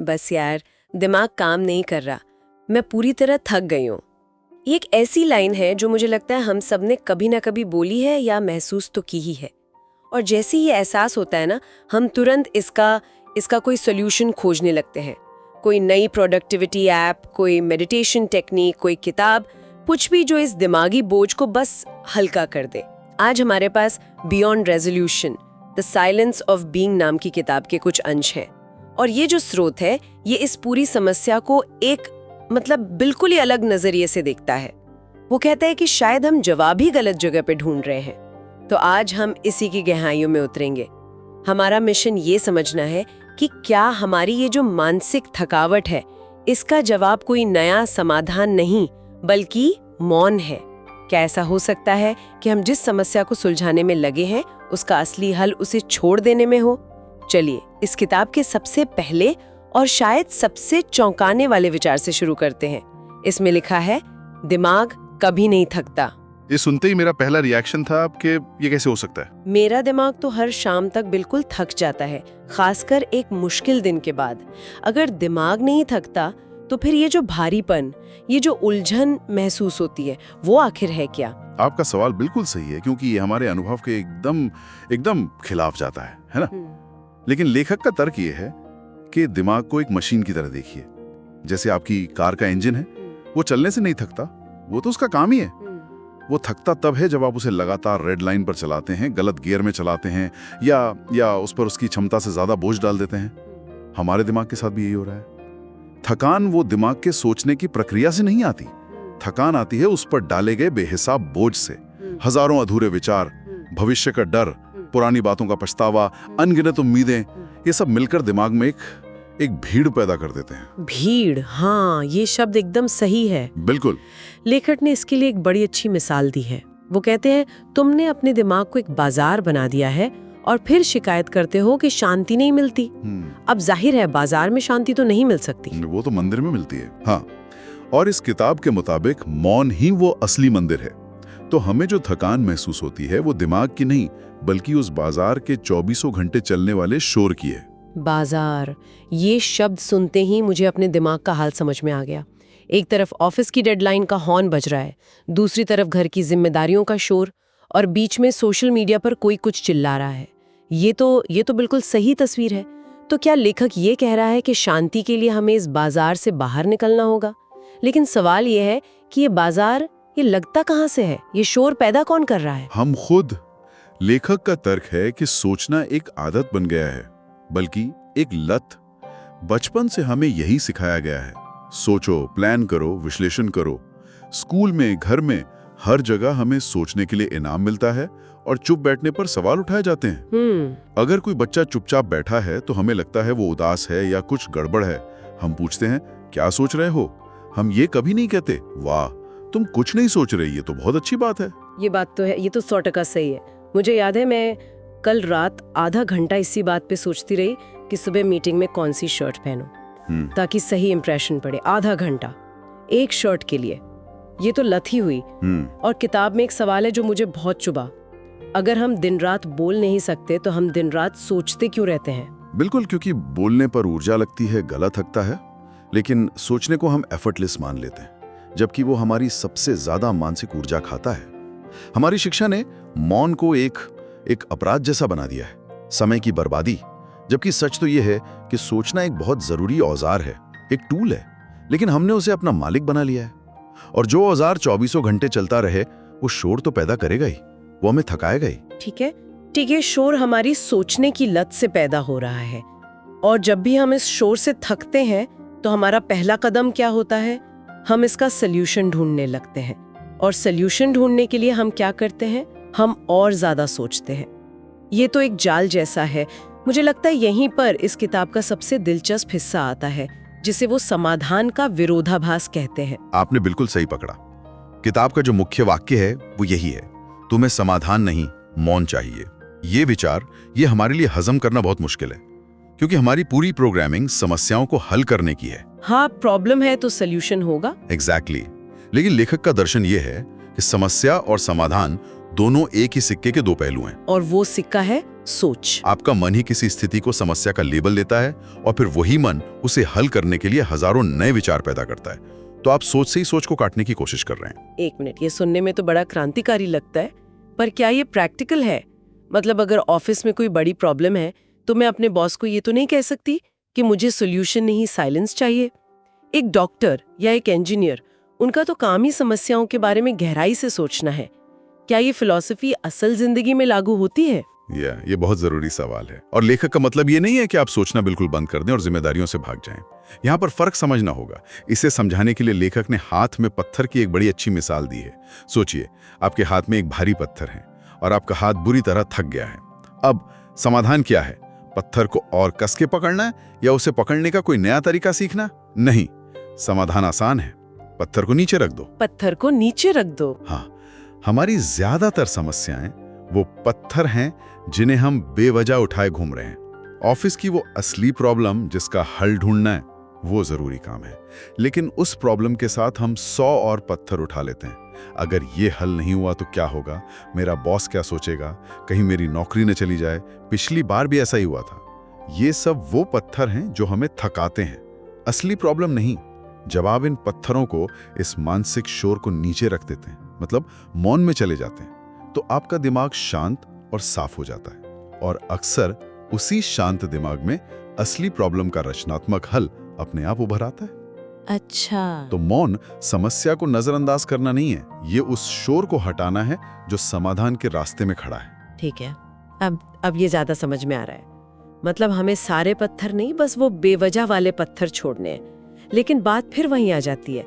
बस यार, दिमाग काम नहीं कर रहा। मैं पूरी तरह थक गई हूँ। ये एक ऐसी लाइन है जो मुझे लगता है हम सब ने कभी ना कभी बोली है या महसूस तो की ही है। और जैसे ही ये एहसास होता है ना, हम तुरंत इसका कोई सोल्यूशन खोजने लगते हैं। कोई नई प्रोडक्टिविटी ऐप, कोई मेडिटेशन टेक्निक, कोई किताब, कुछ भी जो इस दिमागी बोझ को बस हल्का कर दे। आज हमारे पास beyond resolution, the silence of being नाम की किताब के कुछ अंश हैं। और ये जो स्रोत है, ये इस पूरी समस्या को एक बिल्कुल ही अलग नजरिए से देखता है। वो कहता है कि शायद हम जवाब ही गलत जगह पे ढूंढ रहे हैं। तो आज हम इसी की गहराइयों में उतरेंगे। हमारा मिशन ये समझना है कि क्या हमारी ये जो मानसिक थकावट है, इसका जवाब कोई नया समाधान नहीं बल्कि मौन है। क्या ऐसा हो सकता है कि हम जिस समस्या को सुलझाने में लगे हैं, उसका असली हल उसे छोड़ देने में हो? चलिए इस किताब के सबसे पहले और शायद सबसे चौंकाने वाले विचार से शुरू करते हैं। इसमें लिखा है, दिमाग कभी नहीं थकता। ये सुनते ही मेरा पहला रिएक्शन था कि ये कैसे हो सकता है। मेरा दिमाग तो हर शाम तक बिल्कुल थक जाता है, खासकर एक मुश्किल दिन के बाद। अगर दिमाग नहीं थकता तो फिर ये जो भारीपन, ये जो उलझन महसूस होती है, वो आखिर है क्या? आपका सवाल बिल्कुल सही है, क्योंकि ये हमारे अनुभव के एकदम खिलाफ जाता है ना? लेकिन लेखक का तर्क ये है कि दिमाग को एक मशीन की तरह देखिए। जैसे आपकी कार का इंजन है, वो चलने से नहीं थकता, वो तो उसका काम ही है। वो थकता तब है जब आप उसे लगातार रेड लाइन पर चलाते हैं, गलत गियर में चलाते हैं या उस पर उसकी क्षमता से ज्यादा बोझ डाल देते हैं। हमारे दिमाग के साथ भी यही हो रहा है। थकान वो दिमाग के सोचने की प्रक्रिया से नहीं आती। थकान आती है उस पर डाले गए बेहिसाब बोझ से। हजारों अधूरे विचार, भविष्य का डर, पुरानी बातों का पछतावा, अनगिनत उम्मीदें, ये सब मिलकर दिमाग में एक भीड़ पैदा कर देते हैं। भीड़, हाँ, ये शब्द एकदम सही है। बिल्कुल। लेखक ने इसके लिए एक बड़ी अच्छी मिसाल दी है। वो कहते हैं, तुमने अपने दिमाग को एक बाजार बना दिया है और फिर शिकायत करते हो कि शांति नहीं मिलती। अब जाहिर है बाजार में शांति तो नहीं मिल सकती, वो तो मंदिर में मिलती है। हाँ, और इस किताब के मुताबिक मौन ही वो असली मंदिर है। तो हमें जो थकान महसूस होती है, वो दिमाग की नहीं बल्कि उस बाजार के 24 घंटे चलने वाले शोर की है। बाजार, ये शब्द सुनते ही मुझे अपने दिमाग का हाल समझ में आ गया। एक तरफ ऑफिस की डेडलाइन का हॉर्न बज रहा है, दूसरी तरफ घर की जिम्मेदारियों का शोर, और बीच में सोशल मीडिया पर कोई कुछ चिल्ला रहा है। ये तो बिल्कुल सही तस्वीर है। तो क्या लेखक ये कह रहा है कि शांति के लिए हमें इस बाजार से बाहर निकलना होगा? लेकिन सवाल ये है कि ये बाजार, ये लगता कहाँ से है? ये शोर पैदा कौन कर रहा है? हम खुद। लेखक का तर्क है कि सोचना एक आदत बन गया है, बल्कि एक लत। बचपन से हमें यही सिखाया गया है, सोचो, प्लान करो, विश्लेषण करो। स्कूल में, घर में, हर जगह हमें सोचने के लिए इनाम मिलता है और चुप बैठने पर सवाल उठाए जाते हैं। अगर कोई बच्चा चुपचाप बैठा है तो हमें लगता है वो उदास है या कुछ गड़बड़ है। हम पूछते हैं, क्या सोच रहे हो? हम ये कभी नहीं कहते, वाह तुम कुछ नहीं सोच रही, ये तो बहुत अच्छी बात है। ये बात तो है, ये तो 100% सही है। मुझे याद है, मैं कल रात आधा घंटा इसी बात पे सोचती रही कि सुबह मीटिंग में कौन सी शर्ट पहनूं ताकि सही इंप्रेशन पड़े। आधा घंटा एक शर्ट के लिए, ये तो लत ही हुई। और किताब में एक सवाल है जो मुझे बहुत चुभा, अगर हम दिन रात बोल नहीं सकते तो हम दिन रात सोचते क्यों रहते हैं? बिल्कुल, क्योंकि बोलने पर ऊर्जा लगती है, गला थकता है, लेकिन सोचने को हम एफर्टलेस मान लेते हैं, जबकि वो हमारी सबसे ज्यादा मानसिक ऊर्जा खाता है। हमारी शिक्षा ने मौन को एक अपराध जैसा बना दिया है, समय की बर्बादी। जबकि सच तो ये है कि सोचना एक बहुत जरूरी औजार है, एक टूल है, लेकिन हमने उसे अपना मालिक बना लिया है। और जो औजार 24 घंटे चलता रहे, वो शोर तो पैदा करेगा ही, वो हमें थकाएगा ही। ठीक है, शोर हमारी सोचने की लत से पैदा हो रहा है। और जब भी हम इस शोर से थकते हैं तो हमारा पहला कदम क्या होता है? हम इसका सल्यूशन ढूंढने लगते हैं। और सल्यूशन ढूंढने के लिए हम क्या करते हैं? हम और ज्यादा सोचते हैं। ये तो एक जाल जैसा है। मुझे लगता है यहीं पर इस किताब का सबसे दिलचस्प हिस्सा आता है, जिसे वो समाधान का विरोधाभास कहते हैं। आपने बिल्कुल सही पकड़ा। किताब का जो मुख्य वाक्य है वो यही है, तुम्हें समाधान नहीं, मौन चाहिए। ये विचार, ये हमारे लिए हजम करना बहुत मुश्किल है, क्योंकि हमारी पूरी प्रोग्रामिंग समस्याओं को हल करने की है। हाँ, प्रॉब्लम है तो सल्यूशन होगा। एग्जैक्टली। लेकिन लेखक का दर्शन ये है कि समस्या और समाधान दोनों एक ही सिक्के के दो पहलू हैं। और वो सिक्का है सोच। आपका मन ही किसी स्थिति को समस्या का लेबल देता है और फिर वही मन उसे हल करने के लिए हजारों नए विचार पैदा करता है। तो आप सोच से ही सोच को काटने की कोशिश कर रहे हैं। एक मिनट, ये सुनने में तो बड़ा क्रांतिकारी लगता है, पर क्या ये प्रैक्टिकल है? मतलब अगर ऑफिस में कोई बड़ी प्रॉब्लम है तो मैं अपने बॉस को ये तो नहीं कह सकती कि मुझे सोल्यूशन नहीं साइलेंस चाहिए। एक डॉक्टर या एक इंजीनियर, उनका तो काम ही समस्याओं के बारे में गहराई से सोचना है। क्या ये फिलॉसफी असल जिंदगी में लागू होती है? ये बहुत जरूरी सवाल है। और लेखक का मतलब ये नहीं है कि आप सोचना बिल्कुल बंद कर दें और जिम्मेदारियों से भाग जाएं। यहाँ पर फर्क समझना होगा। इसे समझाने के लिए लेखक ने हाथ में पत्थर की एक बड़ी अच्छी मिसाल दी है। सोचिए, आपके हाथ में एक भारी पत्थर है और आपका हाथ बुरी तरह थक गया है। अब समाधान क्या है? पत्थर को और कस के पकड़ना है या उसे पकड़ने का कोई नया तरीका सीखना? नहीं, समाधान आसान है। पत्थर को नीचे रख दो। पत्थर को नीचे रख दो। हाँ, हमारी ज्यादातर समस्याएं वो पत्थर हैं जिन्हें हम बेवजह उठाए घूम रहे हैं। ऑफिस की वो असली प्रॉब्लम जिसका हल ढूंढना है, वो जरूरी काम है। लेकिन उस प्रॉब्लम के साथ हम 100 और पत्थर उठा लेते हैं। अगर ये हल नहीं हुआ तो क्या होगा? मेरा बॉस क्या सोचेगा? कहीं मेरी नौकरी न चली जाए? पिछली बार भी ऐसा ही हुआ था। ये सब वो पत्थर हैं जो हमें थकाते हैं, असली प्रॉब्लम नहीं। जब आप इन पत्थरों को, इस मानसिक शोर को नीचे रख देते हैं, मतलब मौन में चले जाते हैं, तो आपका दिमाग शांत और साफ हो जाता है। और अक्सर उसी शांत दिमाग में असली प्रॉब्लम का रचनात्मक हल अपने आप उभर आता है। अच्छा, तो मौन समस्या को नजरअंदाज करना नहीं है, ये उस शोर को हटाना है जो समाधान के रास्ते में खड़ा है। ठीक है। अब ये ज्यादा समझ में आ रहा है। मतलब हमें सारे पत्थर नहीं, बस वो बेवजह वाले पत्थर छोड़ने हैं। लेकिन बात फिर वहीं आ जाती है।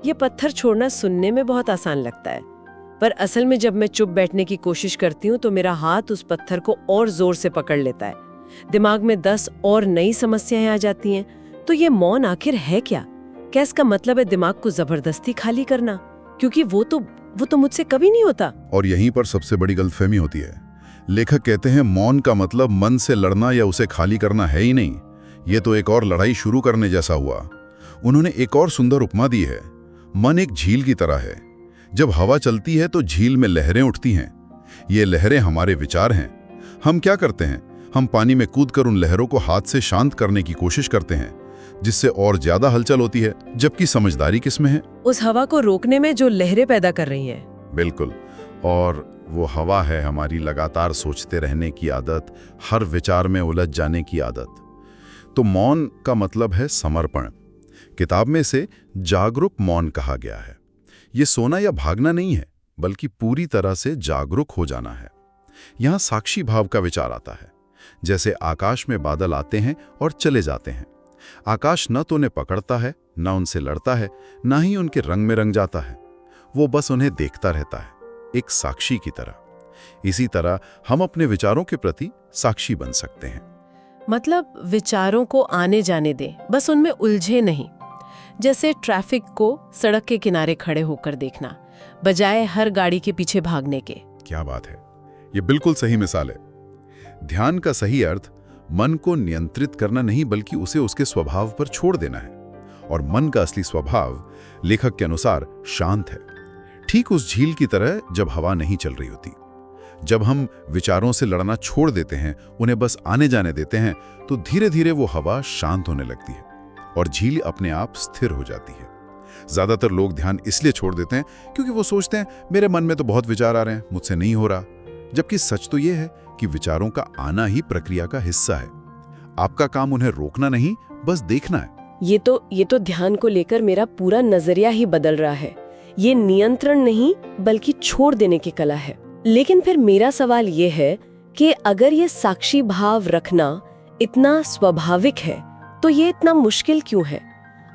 ये पत्थर छोड़ना सुनने में बहुत आसान लगता है, पर असल में जब मैं चुप बैठने की कोशिश करती हूँ तो मेरा हाथ उस पत्थर को और जोर से पकड़ लेता है। दिमाग में 10 और नई समस्याएं आ जाती हैं। तो ये मौन आखिर है क्या? क्या इसका मतलब है दिमाग को जबरदस्ती खाली करना? क्योंकि वो तो मुझसे कभी नहीं होता। और यहीं पर सबसे बड़ी गलतफहमी होती है। लेखक कहते हैं मौन का मतलब मन से लड़ना या उसे खाली करना है ही नहीं। ये तो एक और लड़ाई शुरू करने जैसा हुआ। उन्होंने एक और सुंदर उपमा दी है। मन एक झील की तरह है। जब हवा चलती है तो झील में लहरें उठती हैं। ये लहरें हमारे विचार हैं। हम क्या करते हैं? हम पानी में कूदकर उन लहरों को हाथ से शांत करने की कोशिश करते हैं, जिससे और ज्यादा हलचल होती है। जबकि समझदारी किसमें है? उस हवा को रोकने में जो लहरें पैदा कर रही हैं। बिल्कुल। और वो हवा है हमारी लगातार सोचते रहने की आदत, हर विचार में उलझ जाने की आदत। तो मौन का मतलब है समर्पण। किताब में से जागरूक मौन कहा गया है। ये सोना या भागना नहीं है, बल्कि पूरी तरह से जागरूक हो जाना है। यहाँ साक्षी भाव का विचार आता है। जैसे आकाश में बादल आते हैं और चले जाते हैं। आकाश न तो उन्हें पकड़ता है, न उनसे लड़ता है, न ही उनके रंग में रंग जाता है। वो बस उन्हें देखता रहता है, एक साक्षी की तरह। इसी तरह हम अपने विचारों के प्रति साक्षी बन सकते हैं। मतलब विचारों को आने जाने दें, बस उनमें उलझे नहीं। जैसे ट्रैफिक को सड़क के किनारे खड़े होकर देखना, बजाय हर गाड़ी के पीछे भागने के। क्या बात है, ये बिल्कुल सही मिसाल है। ध्यान का सही अर्थ मन को नियंत्रित करना नहीं, बल्कि उसे उसके स्वभाव पर छोड़ देना है। और मन का असली स्वभाव लेखक के अनुसार शांत है, ठीक उस झील की तरह जब हवा नहीं चल रही होती। जब हम विचारों से लड़ना छोड़ देते हैं, उन्हें बस आने जाने देते हैं, तो धीरे धीरे वो हवा शांत होने लगती है और झील अपने आप स्थिर हो जाती है। ज्यादातर लोग ध्यान इसलिए छोड़ देते हैं क्योंकि वो सोचते हैं मेरे मन में तो बहुत विचार आ रहे हैं, मुझसे नहीं हो रहा। जबकि सच तो ये है कि विचारों का आना ही प्रक्रिया का हिस्सा है। आपका काम उन्हें रोकना नहीं, बस देखना है। ये तो ध्यान को लेकर मेरा पूरा नजरिया ही बदल रहा है। ये नियंत्रण नहीं, बल्कि छोड़ देने की कला है। लेकिन फिर मेरा सवाल ये है कि अगर ये साक्षी भाव रखना इतना स्वाभाविक है, तो ये इतना मुश्किल क्यों है?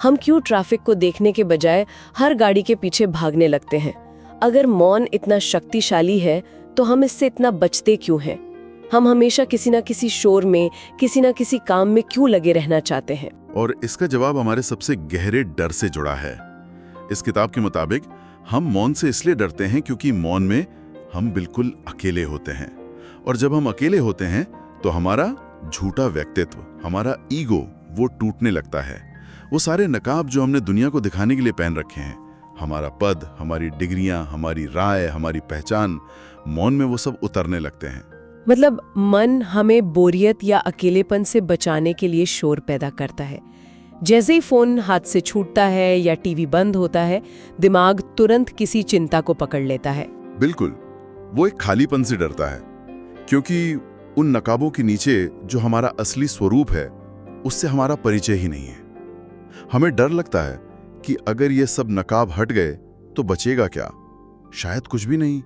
हम क्यों ट्रैफिक को देखने के बजाय हर गाड़ी के पीछे भागने लगते हैं? अगर मौन इतना शक्तिशाली है, तो हम इससे इतना बचते क्यों हैं? हम हमेशा किसी ना किसी शोर में, किसी ना किसी काम में क्यों लगे रहना चाहते हैं? और इसका जवाब हमारे सबसे गहरे डर से जुड़ा है। इस किताब के मुताबिक हम मौन से इसलिए डरते हैं क्योंकि मौन में हम बिल्कुल अकेले होते हैं। और जब हम अकेले होते हैं तो हमारा झूठा व्यक्तित्व, हमारा ईगो, वो टूटने लगता है। वो सारे नकाब जो हमने दुनिया को दिखाने के लिए पहन रखे हैं, हमारा पद, हमारी डिग्रियां, हमारी राय, हमारी पहचान, मौन में वो सब उतरने लगते हैं। मतलब मन हमें बोरियत या अकेलेपन से बचाने के लिए शोर पैदा करता है। जैसे ही फोन हाथ से छूटता है या टीवी बंद होता है, दिमाग तुरंत किसी चिंता को पकड़ लेता है। बिल्कुल, वो एक खालीपन से डरता है, क्योंकि उन नकाबों के नीचे जो हमारा असली स्वरूप है, उससे हमारा परिचय ही नहीं है। हमें डर लगता है कि अगर ये सब नकाब हट गए तो बचेगा क्या? शायद कुछ भी नहीं।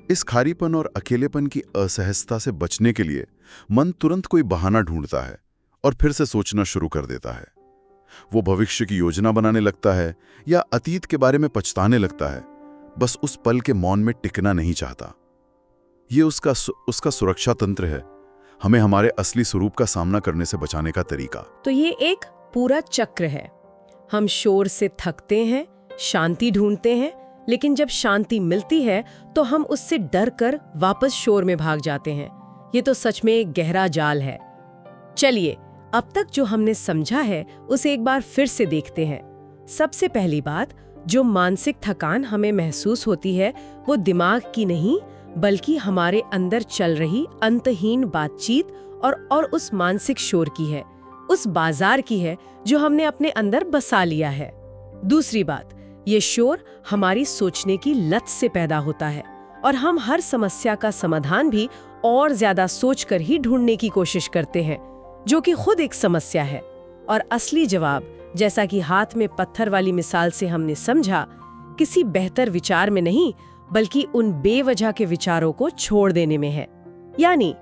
इस खालीपन और अकेलेपन की असहजता से बचने के लिए मन तुरंत कोई बहाना ढूंढता है और फिर से सोचना शुरू कर देता है। वो भविष्य की योजना बनाने लगता है या अतीत के बारे में पछताने लगता है, बस उस पल के मौन में टिकना नहीं चाहता। ये उसका सुरक्षा तंत्र है, हमें हमारे असली स्वरूप का सामना करने से बचाने का तरीका। तो ये एक पूरा चक्र है। हम शोर से थकते हैं, शांति ढूंढते हैं, लेकिन जब शांति मिलती है तो हम उससे डर कर वापस शोर में भाग जाते हैं। ये तो सच में एक गहरा जाल है। चलिए, अब तक जो हमने समझा है उसे एक बार फिर से देखते हैं। सबसे पहली बात, जो मानसिक थकान हमें महसूस होती है वो दिमाग की नहीं, बल्कि हमारे अंदर चल रही अंतहीन बातचीत और उस मानसिक शोर की है, उस बाजार की है जो हमने अपने अंदर बसा लिया है। दूसरी बात, ये शोर हमारी सोचने की लत से पैदा होता है और हम हर समस्या का समाधान भी और ज्यादा सोचकर ही ढूंढने की कोशिश करते हैं, जो कि खुद एक समस्या है। और असली जवाब, जैसा कि हाथ में पत्थर वाली मिसाल से हमने समझा, किसी बेहतर विचार में नहीं, बल्कि उन बेवजह के विचारों को छोड़ देने में है, यानी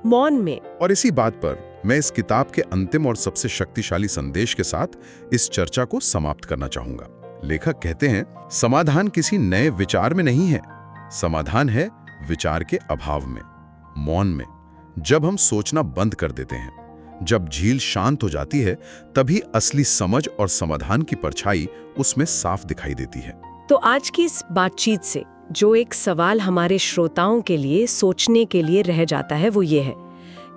मौन में। और इसी बात पर मैं इस किताब के अंतिम और सबसे शक्तिशाली संदेश के साथ इस चर्चा को समाप्त करना चाहूंगा। लेखक कहते हैं, समाधान किसी नए विचार में नहीं है, समाधान है विचार के अभाव में, मौन में। जब हम सोचना बंद कर देते हैं, जब झील शांत हो जाती है, तभी असली समझ और समाधान की परछाई उसमें साफ दिखाई देती है। तो आज की इस बातचीत से जो एक सवाल हमारे श्रोताओं के लिए सोचने के लिए रह जाता है वो ये है,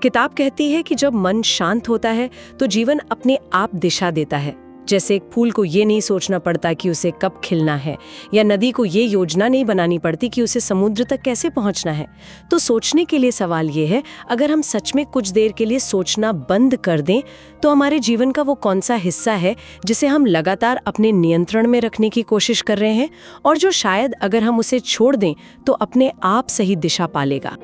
किताब कहती है कि जब मन शांत होता है तो जीवन अपने आप दिशा देता है। जैसे एक फूल को ये नहीं सोचना पड़ता कि उसे कब खिलना है, या नदी को ये योजना नहीं बनानी पड़ती कि उसे समुद्र तक कैसे पहुंचना है। तो सोचने के लिए सवाल ये है, अगर हम सच में कुछ देर के लिए सोचना बंद कर दें तो हमारे जीवन का वो कौन सा हिस्सा है जिसे हम लगातार अपने नियंत्रण में रखने की कोशिश कर रहे हैं, और जो शायद अगर हम उसे छोड़ दें तो अपने आप सही दिशा पा लेगा।